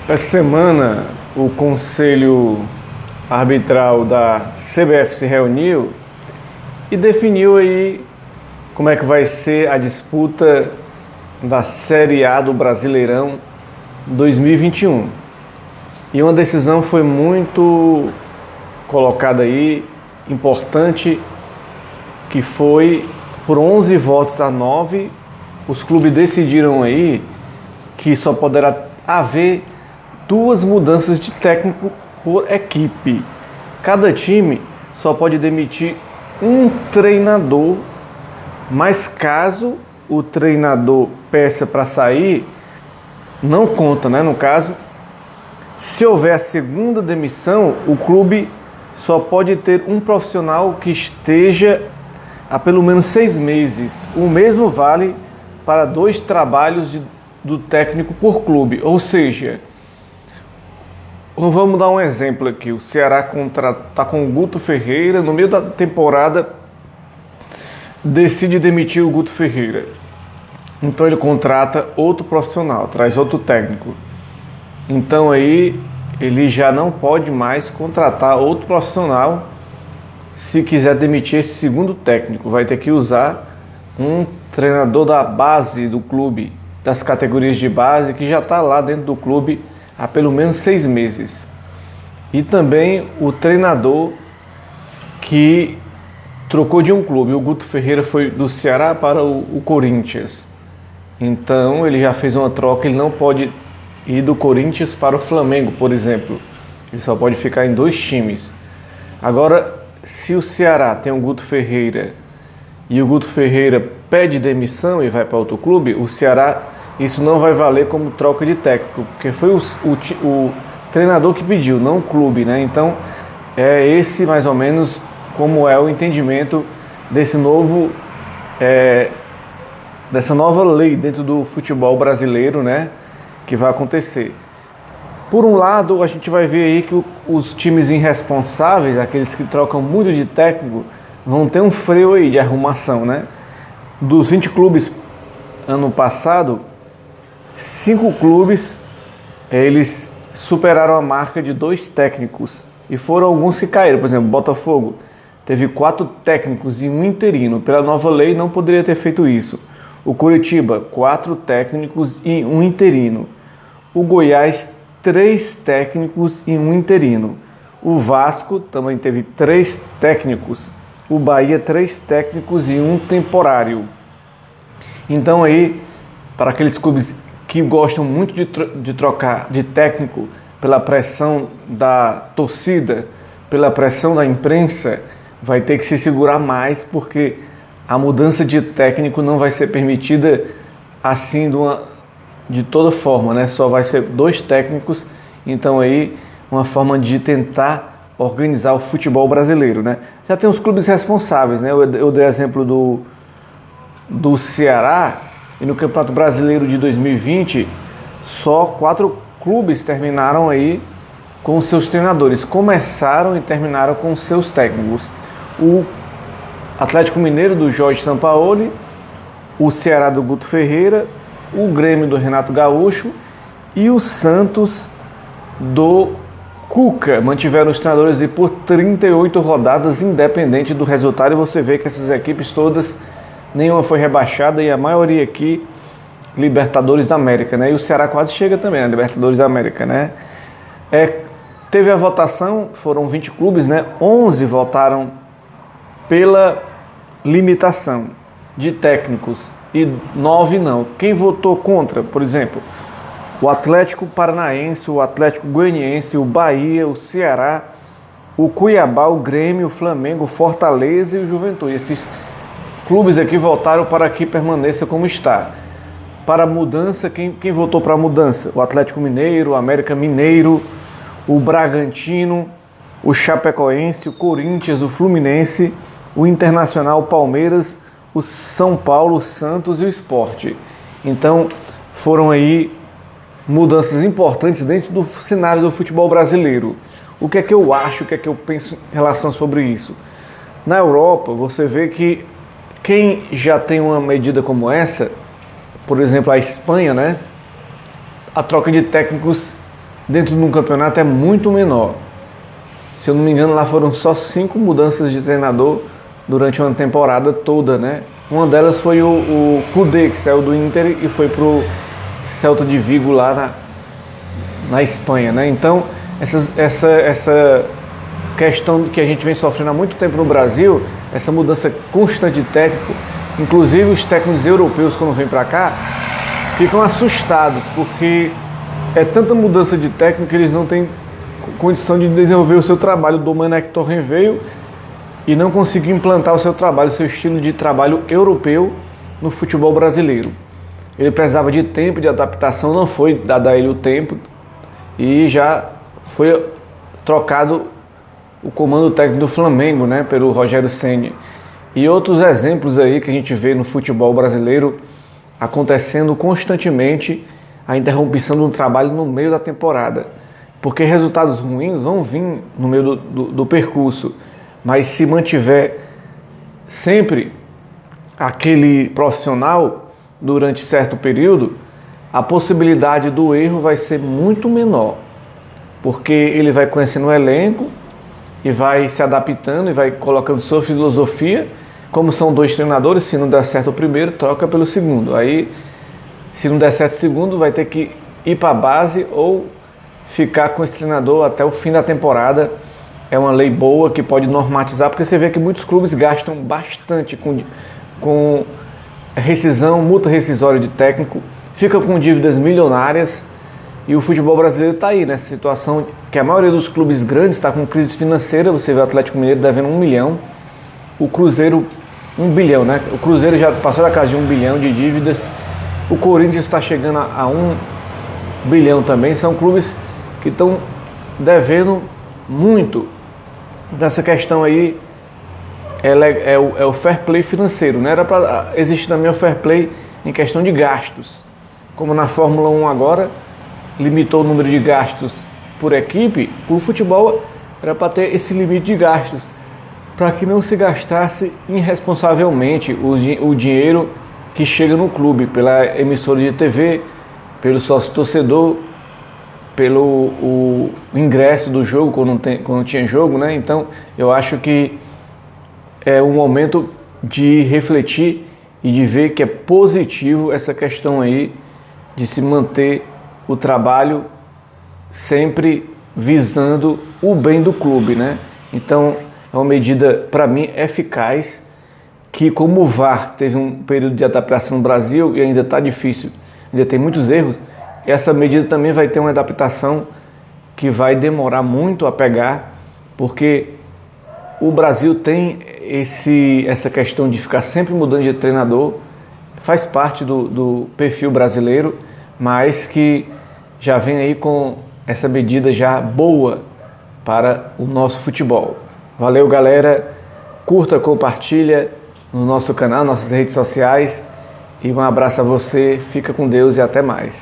Essa semana, o Conselho Arbitral da CBF se reuniu e definiu aí como é que vai ser a disputa da Série A do Brasileirão 2021. E uma decisão foi muito colocada aí, importante, que foi por 11 votos a 9, os clubes decidiram aí que só poderá haver 2 mudanças de técnico por equipe. Cada time só pode demitir um treinador, mas caso o treinador peça para sair, não conta, né? No caso, se houver a segunda demissão, o clube só pode ter um profissional que esteja há pelo menos 6 meses. O mesmo vale para 2 trabalhos do técnico por clube. Ou seja, vamos dar um exemplo aqui. O Ceará está com o Guto Ferreira, no meio da temporada decide demitir o Guto Ferreira. Então ele contrata outro profissional, traz outro técnico. Então aí ele já não pode mais contratar outro profissional se quiser demitir esse segundo técnico. Vai ter que usar um treinador da base do clube, das categorias de base, que já está lá dentro do clube há pelo menos 6 meses. E também o treinador que trocou de um clube. O Guto Ferreira foi do Ceará para o Corinthians. Então ele já fez uma troca, ele não pode ir do Corinthians para o Flamengo, por exemplo. Ele só pode ficar em 2 times. Agora, se o Ceará tem o Guto Ferreira e o Guto Ferreira pede demissão e vai para outro clube, o Ceará, isso não vai valer como troca de técnico, porque foi o treinador que pediu, não o clube, né? Então, é esse mais ou menos como é o entendimento desse dessa nova lei dentro do futebol brasileiro, né? Que vai acontecer. Por um lado, a gente vai ver aí que os times irresponsáveis, aqueles que trocam muito de técnico, vão ter um freio aí de arrumação, né? Dos 20 clubes ano passado, 5 clubes eles superaram a marca de 2 técnicos e foram alguns que caíram. Por exemplo, Botafogo teve 4 técnicos e um interino. Pela nova lei não poderia ter feito isso. O Coritiba, 4 técnicos e um interino. O Goiás, 3 técnicos e um interino. O Vasco também teve 3 técnicos. O Bahia, 3 técnicos e um temporário. Então aí, para aqueles clubes que gostam muito de trocar de técnico pela pressão da torcida, pela pressão da imprensa, vai ter que se segurar mais, porque a mudança de técnico não vai ser permitida assim de toda forma, né? Só vai ser 2 técnicos. Então aí uma forma de tentar organizar o futebol brasileiro, né? Já tem os clubes responsáveis, né? Eu dei exemplo do Ceará, e no Campeonato Brasileiro de 2020 só 4 clubes terminaram aí com seus treinadores, começaram e terminaram com seus técnicos. O Atlético Mineiro do Jorge Sampaoli, o Ceará do Guto Ferreira, o Grêmio do Renato Gaúcho e o Santos do Cuca. Mantiveram os treinadores aí por 38 rodadas, independente do resultado. E você vê que essas equipes todas, nenhuma foi rebaixada, e a maioria aqui Libertadores da América, né? E o Ceará quase chega também, né? Libertadores da América, né? Teve a votação, foram 20 clubes, né? 11 votaram pela limitação de técnicos e 9 não. Quem votou contra, por exemplo, o Atlético Paranaense, o Atlético Goianiense, o Bahia, o Ceará, o Cuiabá, o Grêmio, o Flamengo, o Fortaleza e o Juventude. Esses clubes aqui votaram para que permaneça como está. Para a mudança, quem votou para a mudança? O Atlético Mineiro, o América Mineiro, o Bragantino, o Chapecoense, o Corinthians, o Fluminense, o Internacional, o Palmeiras, o São Paulo, o Santos e o Sport. Então foram aí mudanças importantes dentro do cenário do futebol brasileiro. O que é que eu acho, o que é que eu penso em relação sobre isso? Na Europa, você vê que quem já tem uma medida como essa, por exemplo, a Espanha, né? A troca de técnicos dentro de um campeonato é muito menor. Se eu não me engano, lá foram só 5 mudanças de treinador durante uma temporada toda, né? Uma delas foi o Kudê, que saiu do Inter e foi pro Celta de Vigo lá na Espanha, né? Então, essa questão que a gente vem sofrendo há muito tempo no Brasil, essa mudança constante de técnico, inclusive os técnicos europeus quando vêm para cá, ficam assustados, porque é tanta mudança de técnico que eles não têm condição de desenvolver o seu trabalho. O Domenech Torren veio e não conseguiu implantar o seu trabalho, o seu estilo de trabalho europeu no futebol brasileiro. Ele precisava de tempo de adaptação, não foi dado a ele o tempo e já foi trocado o comando técnico do Flamengo, né, pelo Rogério Ceni. E outros exemplos aí que a gente vê no futebol brasileiro acontecendo constantemente, a interrupção de um trabalho no meio da temporada. Porque resultados ruins vão vir no meio do percurso, mas se mantiver sempre aquele profissional durante certo período, a possibilidade do erro vai ser muito menor, porque ele vai conhecendo o elenco e vai se adaptando e vai colocando sua filosofia. Como são 2 treinadores, se não der certo o primeiro, troca pelo segundo. Aí, se não der certo o segundo, vai ter que ir para a base ou ficar com esse treinador até o fim da temporada. É uma lei boa que pode normatizar, porque você vê que muitos clubes gastam bastante com rescisão, multa rescisória de técnico, fica com dívidas milionárias, e o futebol brasileiro está aí nessa situação que a maioria dos clubes grandes está com crise financeira. Você vê o Atlético Mineiro devendo 1 milhão, o Cruzeiro 1 bilhão, né? O Cruzeiro já passou da casa de 1 bilhão de dívidas, o Corinthians está chegando a 1 bilhão também. São clubes que estão devendo muito. Dessa questão aí é o fair play financeiro, né? Era para existir também o fair play em questão de gastos. Como na Fórmula 1 agora limitou o número de gastos por equipe, o futebol era para ter esse limite de gastos, para que não se gastasse irresponsavelmente o dinheiro que chega no clube, pela emissora de TV, pelo sócio torcedor, pelo o ingresso do jogo quando tinha jogo, né? Então eu acho que é um momento de refletir e de ver que é positivo essa questão aí de se manter o trabalho sempre visando o bem do clube, né? Então é uma medida, para mim, eficaz, que como o VAR teve um período de adaptação no Brasil e ainda está difícil, ainda tem muitos erros, essa medida também vai ter uma adaptação que vai demorar muito a pegar, porque o Brasil tem essa questão de ficar sempre mudando de treinador, faz parte do perfil brasileiro, mas que já vem aí com essa medida já boa para o nosso futebol. Valeu, galera, curta, compartilha no nosso canal, nossas redes sociais, e um abraço a você, fica com Deus e até mais.